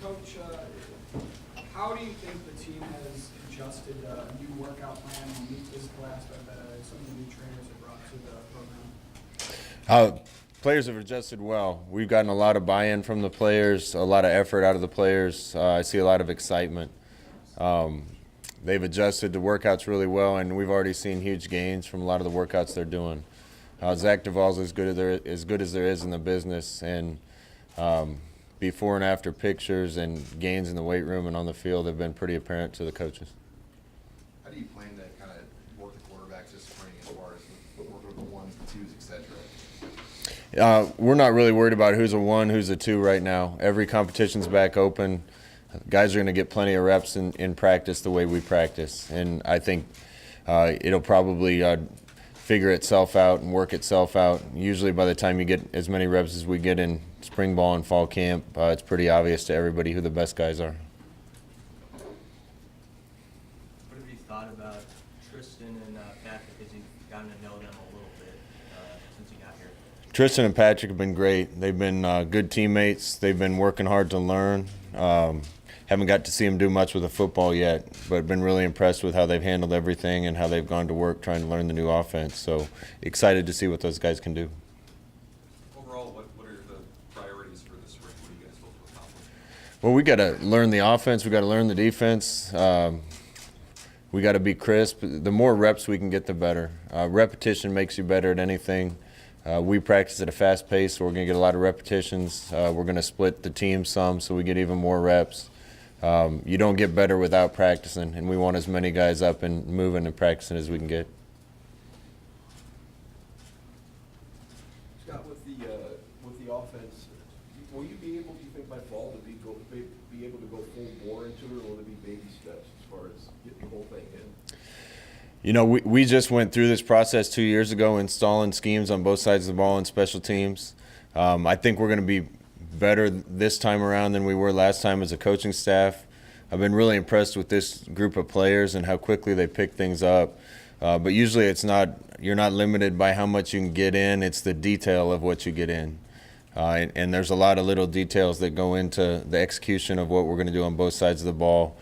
Coach, how do you think the team has adjusted a new workout plan and new physical aspect that some of the new trainers have brought to the program? Players have adjusted well. We've gotten a lot of buy-in from the players, a lot of effort out of the players. I see a lot of excitement. They've adjusted the workouts really well, and we've already seen huge gains from a lot of the workouts they're doing. Zach Duvall's as good as there is in the business, and before and after pictures and gains in the weight room and on the field have been pretty apparent to the coaches. How do you plan to kind of work the quarterbacks this spring as far as working with the ones, the twos, etc.? We're not really worried about who's a one, who's a two right now. Every competition's back open. Guys are going to get plenty of reps in practice the way we practice, and I think it'll probably figure itself out and work itself out. Usually by the time you get as many reps as we get in spring ball and fall camp, it's pretty obvious to everybody who the best guys are. What have you thought about Tristan and Patrick as you've gotten to know them a little bit since you got here? Tristan and Patrick have been great. They've been good teammates. They've been working hard to learn. Haven't got to see them do much with the football yet, but been really impressed with how they've handled everything and how they've gone to work trying to learn the new offense. So excited to see what those guys can do. Overall, what are the priorities for this spring? What do you guys hope to accomplish? Well, we got to learn the offense. We got to learn the defense. We got to be crisp. The more reps we can get, the better. Repetition makes you better at anything. We practice at a fast pace, so we're going to get a lot of repetitions. We're going to split the team some so we get even more reps. You don't get better without practicing, and we want as many guys up and moving and practicing as we can get. Scott, with the offense, will you be able, do you think by fall, to be able to go full bore into it, or will it be baby steps as far as getting the whole thing in? You know, we just went through this process 2 years ago, installing schemes on both sides of the ball and special teams. I think we're going to be better this time around than we were last time as a coaching staff. I've been really impressed with this group of players and how quickly they pick things up. But usually you're not limited by how much you can get in, it's the detail of what you get in. And there's a lot of little details that go into the execution of what we're going to do on both sides of the ball.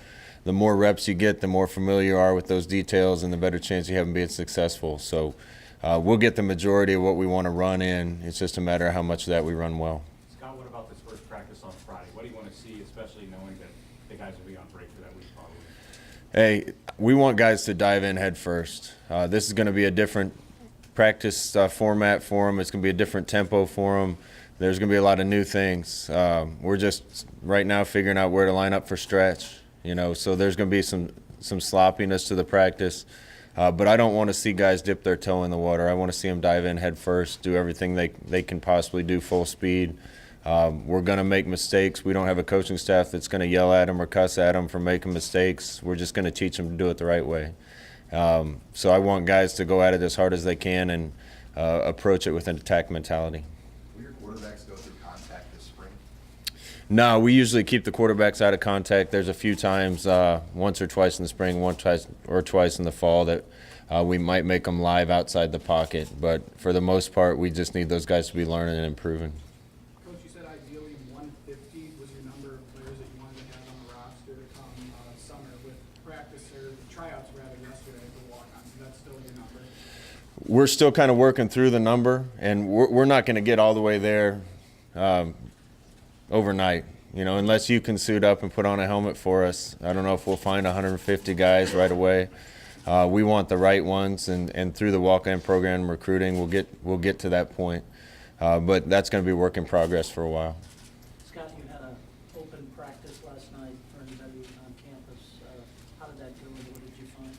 The more reps you get, the more familiar you are with those details and the better chance you have of being successful. So we'll get the majority of what we want to run in. It's just a matter of how much of that we run well. Scott, what about this first practice on Friday? What do you want to see, especially knowing that the guys will be on break for that week probably? Hey, we want guys to dive in head first. This is going to be a different practice format for them. It's going to be a different tempo for them. There's going to be a lot of new things. We're just right now figuring out where to line up for stretch. You know, so there's going to be some sloppiness to the practice, but I don't want to see guys dip their toe in the water. I want to see them dive in head first, do everything they can possibly do full speed. We're going to make mistakes. We don't have a coaching staff that's going to yell at them or cuss at them for making mistakes. We're just going to teach them to do it the right way. So I want guys to go at it as hard as they can and approach it with an attack mentality. Will your quarterbacks go through contact this spring? No, we usually keep the quarterbacks out of contact. There's a few times, once or twice in the spring, once or twice in the fall, that we might make them live outside the pocket. But for the most part, we just need those guys to be learning and improving. Coach, you said ideally 150 was your number of players that you wanted to have on the roster come summer with practice or tryouts rather yesterday for walk-ons. Is that still your number? We're still kind of working through the number, and we're not going to get all the way there overnight. You know, unless you can suit up and put on a helmet for us, I don't know if we'll find 150 guys right away. We want the right ones, and through the walk-in program and recruiting, we'll get to that point. But that's going to be work in progress for a while. Scott, you had an open practice last night for anybody on campus. How did that go, and what did you find?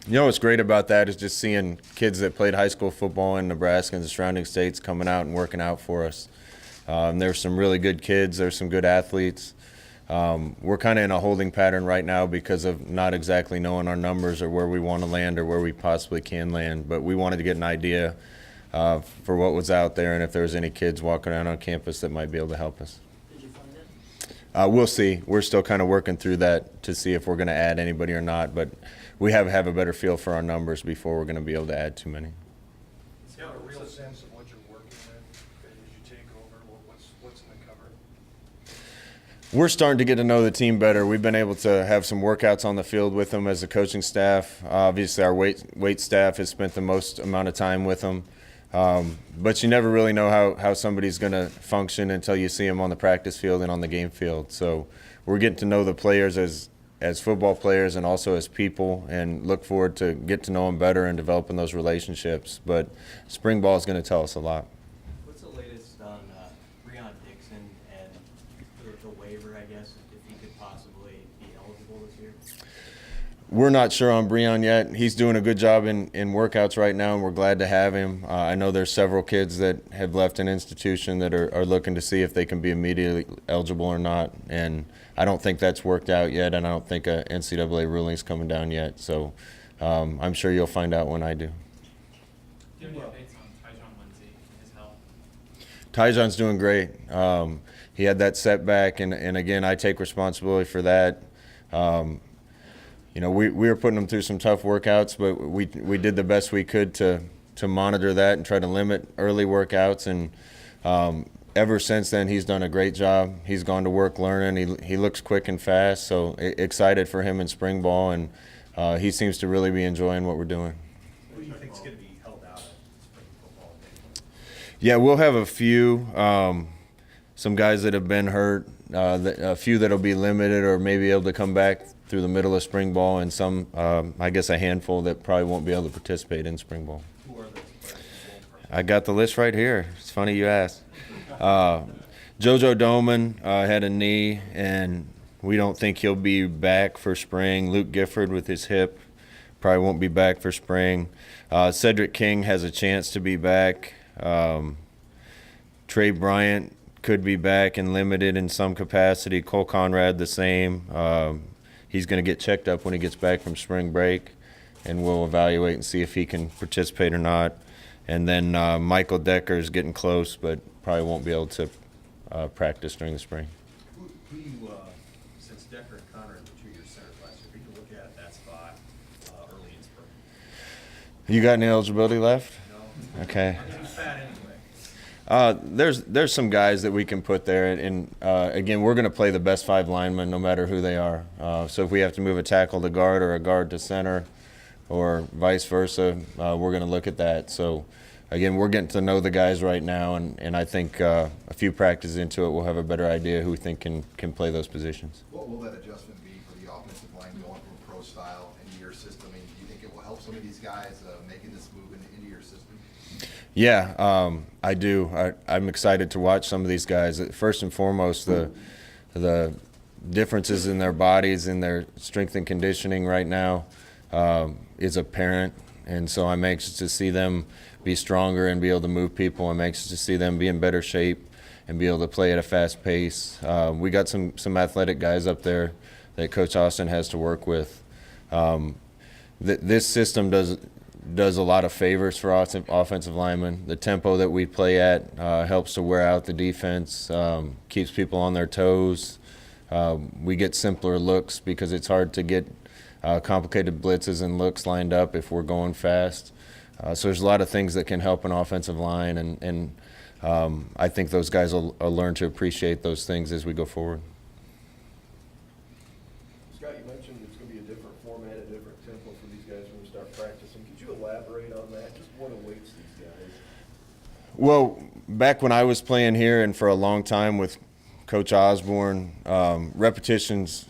You know what's great about that is just seeing kids that played high school football in Nebraska and the surrounding states coming out and working out for us. There's some really good kids. There's some good athletes. We're kind of in a holding pattern right now because of not exactly knowing our numbers or where we want to land or where we possibly can land. But we wanted to get an idea for what was out there and if there was any kids walking around on campus that might be able to help us. Did you find it? We'll see. We're still kind of working through that to see if we're going to add anybody or not. But we have a better feel for our numbers before we're going to be able to add too many. Is there a real sense of what you're working with as you take over? What's in the We're starting to get to know the team better. We've been able to have some workouts on the field with them as a coaching staff. Obviously, our weight staff has spent the most amount of time with them. But you never really know how somebody's going to function until you see them on the practice field and on the game field. So we're getting to know the players as football players and also as people, and look forward to get to know them better and developing those relationships. But spring ball is going to tell us a lot. What's the latest on Breon Dixon and the waiver, I guess, if he could possibly be eligible this year? We're not sure on Breon yet. He's doing a good job in workouts right now, and we're glad to have him. I know there's several kids that have left an institution that are looking to see if they can be immediately eligible or not, and I don't think that's worked out yet, and I don't think a NCAA ruling is coming down yet. So I'm sure you'll find out when I do. Do you have any updates on Tyjon Lindsey and his health? Tyjon's doing great. He had that setback, and again, I take responsibility for that. You know, we were putting him through some tough workouts, but we did the best we could to monitor that and try to limit early workouts. And ever since then, he's done a great job. He's gone to work learning. He looks quick and fast, so excited for him in spring ball, and he seems to really be enjoying what we're doing. Who do you think is going to be held out at spring football? Yeah, we'll have a few, some guys that have been hurt, a few that will be limited or maybe able to come back through the middle of spring ball, and some, I guess a handful that probably won't be able to participate in spring ball. Who are those players? I got the list right here. It's funny you asked. JoJo Doman had a knee, and we don't think he'll be back for spring. Luke Gifford with his hip probably won't be back for spring. Cedric King has a chance to be back. Trey Bryant could be back and limited in some capacity. Cole Conrad the same. He's going to get checked up when he gets back from spring break, and we'll evaluate and see if he can participate or not. And then Michael Decker is getting close, but probably won't be able to practice during the spring. Who you, since Decker and Conrad were 2 years center last year, who you look at that spot early in spring? You got any eligibility left? No. Okay. Too fat anyway. There's some guys that we can put there, and again, we're going to play the best 5 linemen no matter who they are. So if we have to move a tackle to guard or a guard to center or vice versa, we're going to look at that. So again, we're getting to know the guys right now, and I think a few practices into it, we'll have a better idea who we think can play those positions. What will that adjustment be for the offensive line going from a pro style into your system? I mean, do you think it will help some of these guys making this move into your system? Yeah, I do. I'm excited to watch some of these guys. First and foremost, the differences in their bodies and their strength and conditioning right now is apparent, and so I'm anxious to see them be stronger and be able to move people. I'm anxious to see them be in better shape and be able to play at a fast pace. We got some athletic guys up there that Coach Austin has to work with. This system does a lot of favors for offensive linemen. The tempo that we play at helps to wear out the defense, keeps people on their toes. We get simpler looks because it's hard to get complicated blitzes and looks lined up if we're going fast. So there's a lot of things that can help an offensive line, and I think those guys will learn to appreciate those things as we go forward. Scott, you mentioned it's going to be a different format, a different tempo for these guys when we start practicing. Could you elaborate on that? Just what awaits these guys? Well, back when I was playing here and for a long time with Coach Osborne, repetitions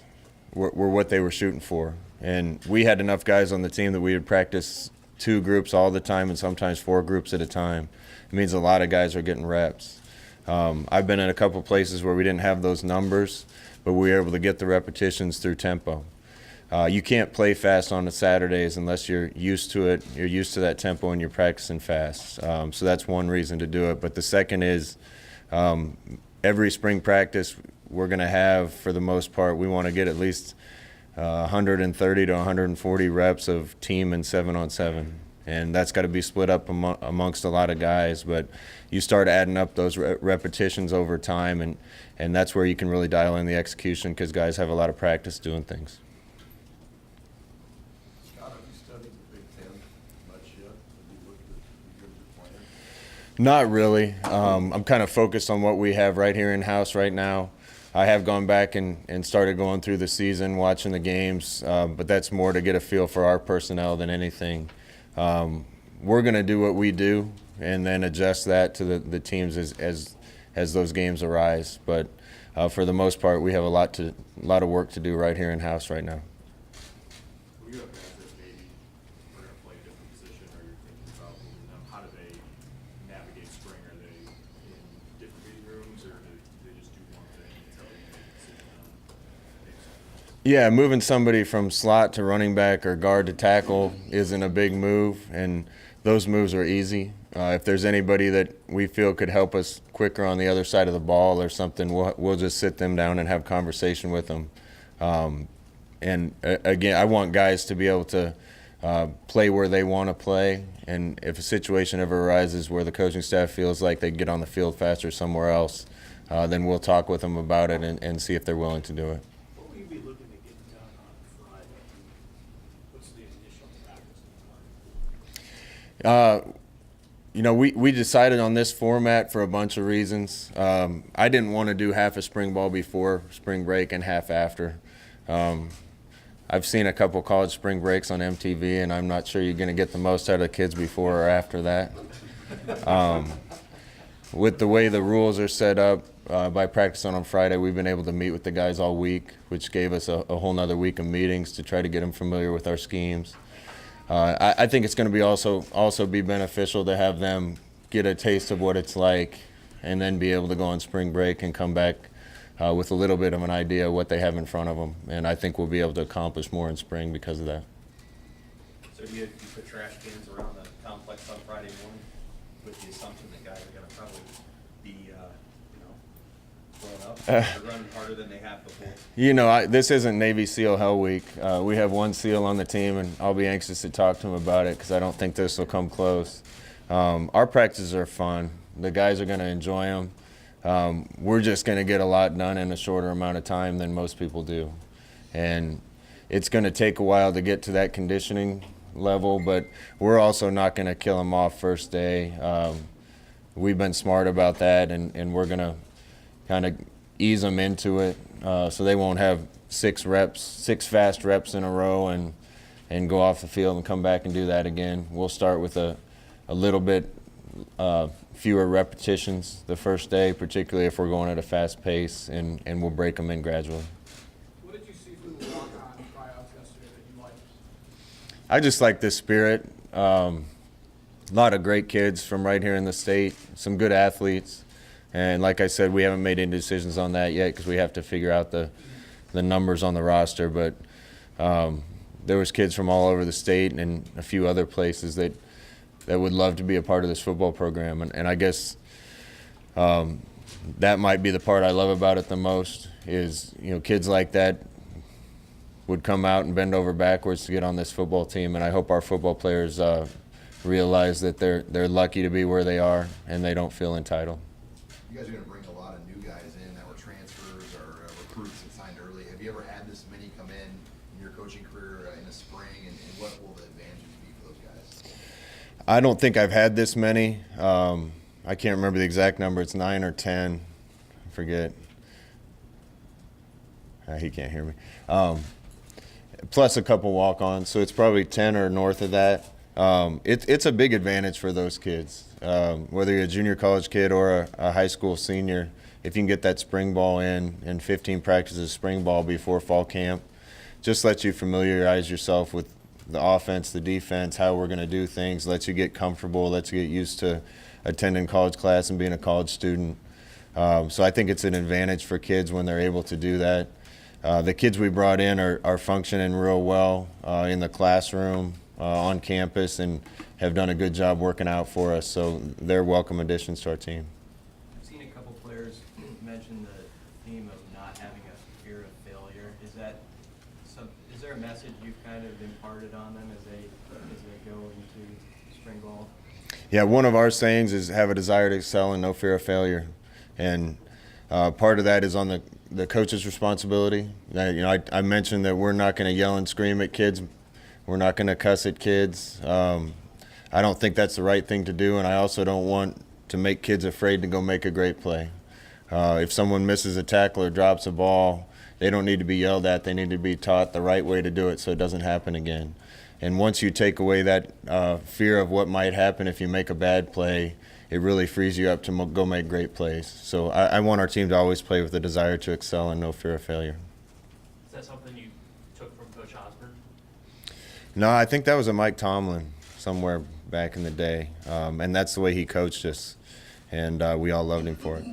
were what they were shooting for. And we had enough guys on the team that we would practice 2 groups all the time and sometimes 4 groups at a time. It means a lot of guys are getting reps. I've been in a couple places where we didn't have those numbers, but we were able to get the repetitions through tempo. You can't play fast on the Saturdays unless you're used to it, you're used to that tempo, and you're practicing fast. So that's one reason to do it. But the second is every spring practice we're going to have, for the most part, we want to get at least 130 to 140 reps of team and 7-on-7, and that's got to be split up amongst a lot of guys. But you start adding up those repetitions over time, and that's where you can really dial in the execution because guys have a lot of practice doing things. Scott, have you studied the Big Ten much yet? Have you looked at your plans? Not really. I'm kind of focused on what we have right here in-house right now. I have gone back and started going through the season, watching the games, but that's more to get a feel for our personnel than anything. We're going to do what we do and then adjust that to the teams as those games arise. But for the most part, we have a lot of work to do right here in-house right now. Will you have guys that maybe are gonna play a different position, or you're thinking about moving them? How do they navigate spring? Are they in different meeting rooms, or do they just do one thing until you make a decision on maybe something else? Yeah, moving somebody from slot to running back or guard to tackle isn't a big move, and those moves are easy. If there's anybody that we feel could help us quicker on the other side of the ball or something, we'll just sit them down and have conversation with them. Again, I want guys to be able to play where they want to play, and if a situation ever arises where the coaching staff feels like they can get on the field faster somewhere else, then we'll talk with them about it and see if they're willing to do it. What will you be looking to get done on Friday? What's the initial practice? We decided on this format for a bunch of reasons. I didn't want to do half of spring ball before spring break and half after. I've seen a couple college spring breaks on MTV, and I'm not sure you're going to get the most out of the kids before or after that. With the way the rules are set up, by practicing on Friday, we've been able to meet with the guys all week, which gave us a whole nother week of meetings to try to get them familiar with our schemes. I think it's going to be also be beneficial to have them get a taste of what it's like, and then be able to go on spring break and come back with a little bit of an idea of what they have in front of them. And I think we'll be able to accomplish more in spring because of that. So do you put trash cans around the complex on Friday morning with the assumption that guys are gonna probably be, blown up, or running harder than they have before? This isn't Navy SEAL Hell Week. We have one SEAL on the team, and I'll be anxious to talk to him about it because I don't think this will come close. Our practices are fun. The guys are going to enjoy them. We're just going to get a lot done in a shorter amount of time than most people do. And it's going to take a while to get to that conditioning level, but we're also not going to kill them off first day. We've been smart about that, and we're going to kind of ease them into it so they won't have six fast reps in a row and go off the field and come back and do that again. We'll start with a little bit fewer repetitions the first day, particularly if we're going at a fast pace, and we'll break them in gradually. What did you see from the walk-on tryouts yesterday that you liked? I just like this spirit. A lot of great kids from right here in the state, some good athletes. And like I said, we haven't made any decisions on that yet because we have to figure out the numbers on the roster. But there was kids from all over the state and a few other places that would love to be a part of this football program. And I guess that might be the part I love about it the most is, kids like that would come out and bend over backwards to get on this football team. And I hope our football players realize that they're lucky to be where they are and they don't feel entitled. You guys are going to bring a lot of new guys in that were transfers or recruits that signed early. Have you ever had this many come in your coaching career in the spring, and what will the advantages be for those guys? I don't think I've had this many. I can't remember the exact number. It's 9 or 10. I forget. He can't hear me. Plus a couple walk-ons, so it's probably 10 or north of that. It's a big advantage for those kids. Whether you're a junior college kid or a high school senior, if you can get that spring ball in and 15 practices of spring ball before fall camp, just lets you familiarize yourself with the offense, the defense, how we're going to do things, lets you get comfortable, lets you get used to attending college class and being a college student. So I think it's an advantage for kids when they're able to do that. The kids we brought in are functioning real well in the classroom, on campus, and have done a good job working out for us, so they're welcome additions to our team. I've seen a couple players mention the theme of not having a fear of failure. Is there a message you've kind of imparted on them as they go into spring ball? Yeah, one of our sayings is have a desire to excel and no fear of failure, and part of that is on the coach's responsibility. I mentioned that we're not going to yell and scream at kids. We're not going to cuss at kids. I don't think that's the right thing to do, and I also don't want to make kids afraid to go make a great play. If someone misses a tackle or drops a ball, they don't need to be yelled at. They need to be taught the right way to do it so it doesn't happen again. And once you take away that fear of what might happen if you make a bad play, it really frees you up to go make great plays. So I want our team to always play with a desire to excel and no fear of failure. Is that something you took from Coach Osborne? No, I think that was a Mike Tomlin somewhere back in the day. And that's the way he coached us. And we all loved him for it.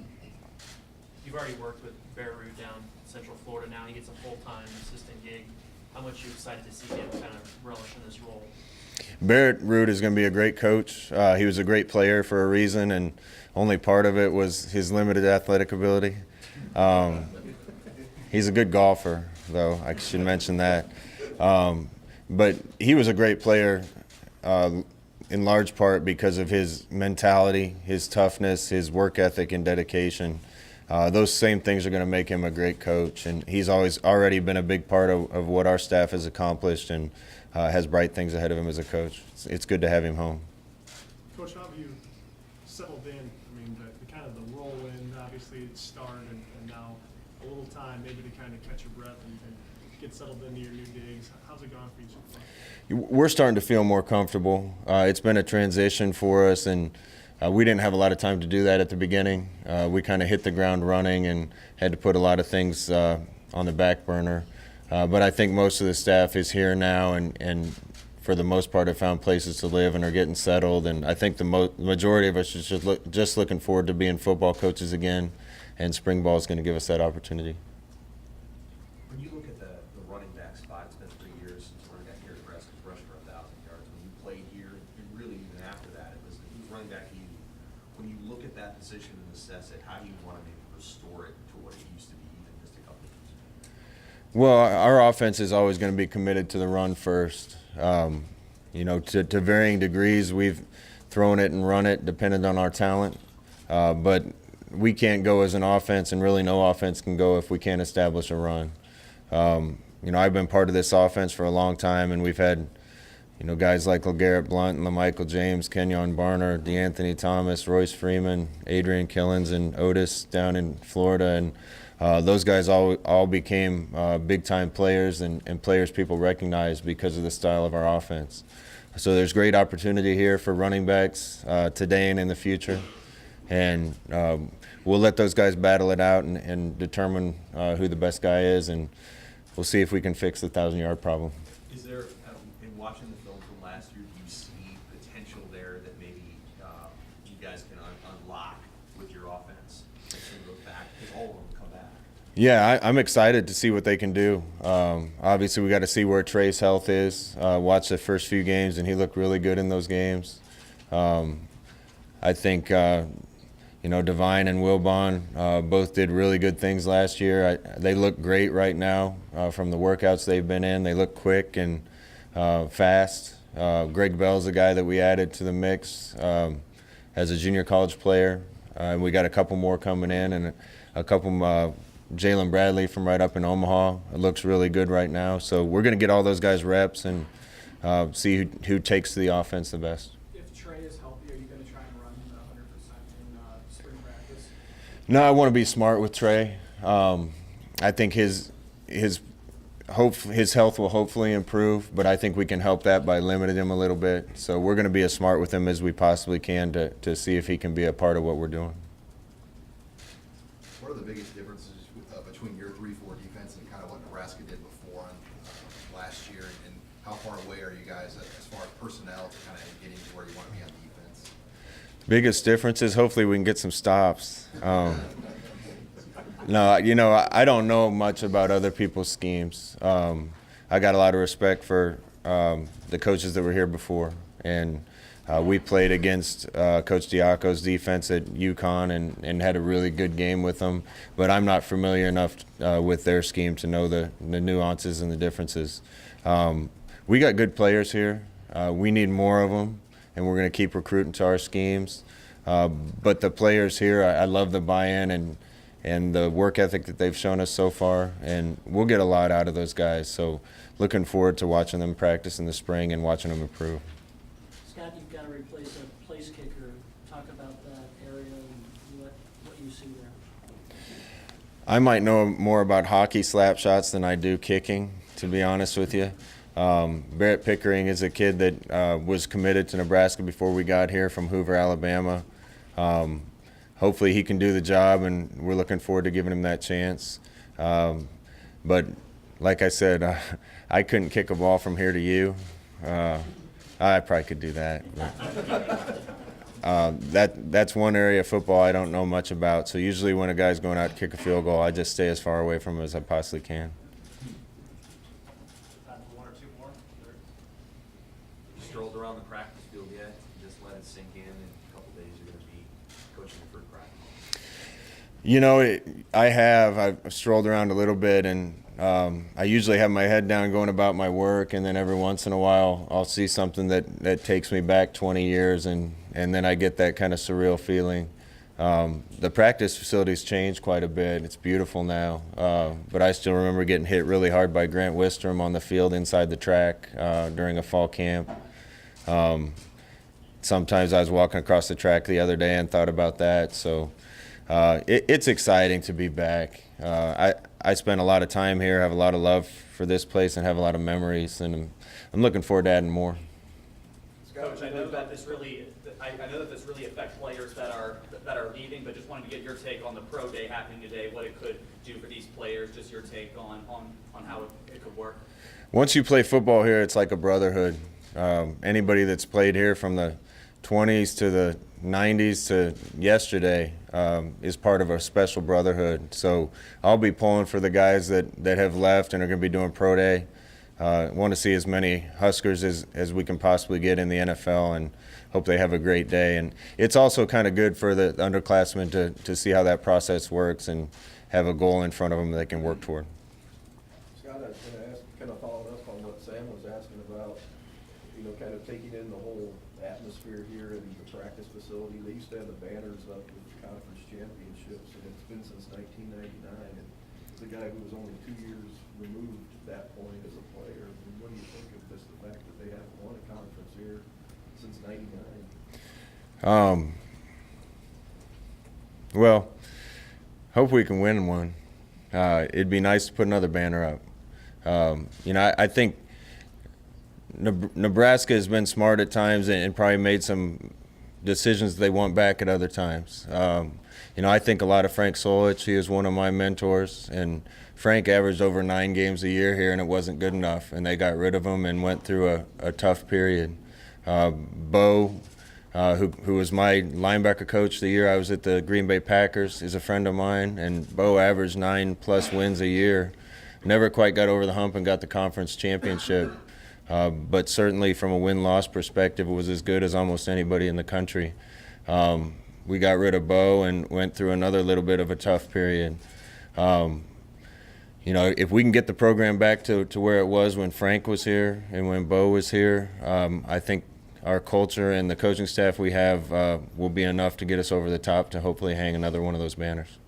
You've already worked with Bear Root down in Central Florida. Now he gets a full-time assistant gig. How much are you excited to see him kind of relish in this role? Barrett Root is going to be a great coach. He was a great player for a reason, and only part of it was his limited athletic ability. He's a good golfer, though. I should mention that. But he was a great player in large part because of his mentality, his toughness, his work ethic, and dedication. Those same things are going to make him a great coach, and he's already been a big part of what our staff has accomplished and has bright things ahead of him as a coach. It's good to have him home. Coach, how have you settled in? I mean, the kind of the whirlwind, obviously it started and now a little time maybe to kind of catch your breath and get settled into your new digs. How's it gone for you so far? We're starting to feel more comfortable. It's been a transition for us, and we didn't have a lot of time to do that at the beginning. We kind of hit the ground running and had to put a lot of things on the back burner. But I think most of the staff is here now and for the most part have found places to live and are getting settled. And I think the majority of us is just looking forward to being football coaches again, and spring ball is going to give us that opportunity. When you look at the running back spot, it's been 3 years since running back here at Nebraska rushed for 1,000 yards. When you played here, and really even after that, it was running back. When you look at that position and assess it, how do you want to maybe restore it to what it used to be even just a couple of years ago? Well, our offense is always going to be committed to the run first. To varying degrees, we've thrown it and run it depending on our talent. But we can't go as an offense, and really no offense can go if we can't establish a run. I've been part of this offense for a long time, and we've had guys like LeGarrette Blount and LaMichael James, Kenyon Barner, DeAnthony Thomas, Royce Freeman, Adrian Killens, and Otis down in Florida. And those guys all became big-time players and players people recognize because of the style of our offense. So there's great opportunity here for running backs today and in the future. And we'll let those guys battle it out and determine who the best guy is, and we'll see if we can fix the 1,000-yard problem. Is there, in watching the film from last year, do you see potential there that maybe you guys can unlock with your offense? Make some of those back, because all of them come back. Yeah, I'm excited to see what they can do. Obviously, we got to see where Trey's health is. Watch the first few games, and he looked really good in those games. I think Devine and Wilbon both did really good things last year. They look great right now from the workouts they've been in. They look quick and fast. Greg Bell's a guy that we added to the mix as a junior college player. We got a couple more coming in, and a couple Jalen Bradley from right up in Omaha. It looks really good right now. So we're going to get all those guys reps and see who takes the offense the best. If Trey is healthy, are you going to try and run 100% in spring practice? No, I want to be smart with Trey. I think his health will hopefully improve, but I think we can help that by limiting him a little bit. So we're going to be as smart with him as we possibly can to see if he can be a part of what we're doing. What are the biggest differences between your 3-4 defense and kind of what Nebraska did before last year, and how far away are you guys as far as personnel to kind of getting to where you want to be on defense? Biggest difference is hopefully we can get some stops. No, I don't know much about other people's schemes. I got a lot of respect for the coaches that were here before, and we played against Coach Diaco's defense at UConn and had a really good game with them, but I'm not familiar enough with their scheme to know the nuances and the differences. We got good players here. We need more of them, and we're going to keep recruiting to our schemes. But the players here, I love the buy-in and the work ethic that they've shown us so far, and we'll get a lot out of those guys. So looking forward to watching them practice in the spring and watching them improve. Scott, you've got to replace a place kicker. Talk about that area and what you see there. I might know more about hockey slap shots than I do kicking, to be honest with you. Barrett Pickering is a kid that was committed to Nebraska before we got here from Hoover, Alabama. Hopefully he can do the job, and we're looking forward to giving him that chance. But like I said, I couldn't kick a ball from here to you. I probably could do that. That's one area of football I don't know much about. So usually when a guy's going out to kick a field goal, I just stay as far away from him as I possibly can. Time for one or two more. You strolled around the practice field yet? Just let it sink in a couple days you're going to be coaching for practice. You know, I've strolled around a little bit, and I usually have my head down going about my work, and then every once in a while I'll see something that takes me back 20 years, and then I get that kind of surreal feeling. The practice facility's changed quite a bit. It's beautiful now, but I still remember getting hit really hard by Grant Wistrom on the field inside the track during a fall camp. Sometimes I was walking across the track the other day and thought about that, so it's exciting to be back. I spent a lot of time here, have a lot of love for this place, and have a lot of memories, and I'm looking forward to adding more. Coach, I know that this really affects players that are leaving, but just wanted to get your take on the pro day happening today, what it could do for these players, just your take on how it could work. Once you play football here, it's like a brotherhood. Anybody that's played here from the 20s to the 90s to yesterday is part of a special brotherhood. So I'll be pulling for the guys that have left and are going to be doing pro day. Want to see as many Huskers as we can possibly get in the NFL, and hope they have a great day. And it's also kind of good for the underclassmen to see how that process works and have a goal in front of them they can work toward. Scott, I was going to ask, kind of following up on what Sam was asking about, kind of taking in the whole atmosphere here in the practice facility. They used to have the banners up with the conference championships, and it's been since 1999. And it's a guy who was only 2 years removed at that point as a player. And what do you think of this, the fact that they haven't won a conference here since '99? Well, hope we can win one. It'd be nice to put another banner up. I think Nebraska has been smart at times and probably made some decisions they want back at other times. I think a lot of Frank Solich. He was one of my mentors, and Frank averaged over 9 games a year here, and it wasn't good enough, and they got rid of him and went through a tough period. Bo, who was my linebacker coach the year I was at the Green Bay Packers, is a friend of mine, and Bo averaged 9+ wins a year. Never quite got over the hump and got the conference championship. But certainly from a win-loss perspective, it was as good as almost anybody in the country. We got rid of Bo and went through another little bit of a tough period. If we can get the program back to where it was when Frank was here and when Bo was here, I think our culture and the coaching staff we have will be enough to get us over the top to hopefully hang another one of those banners.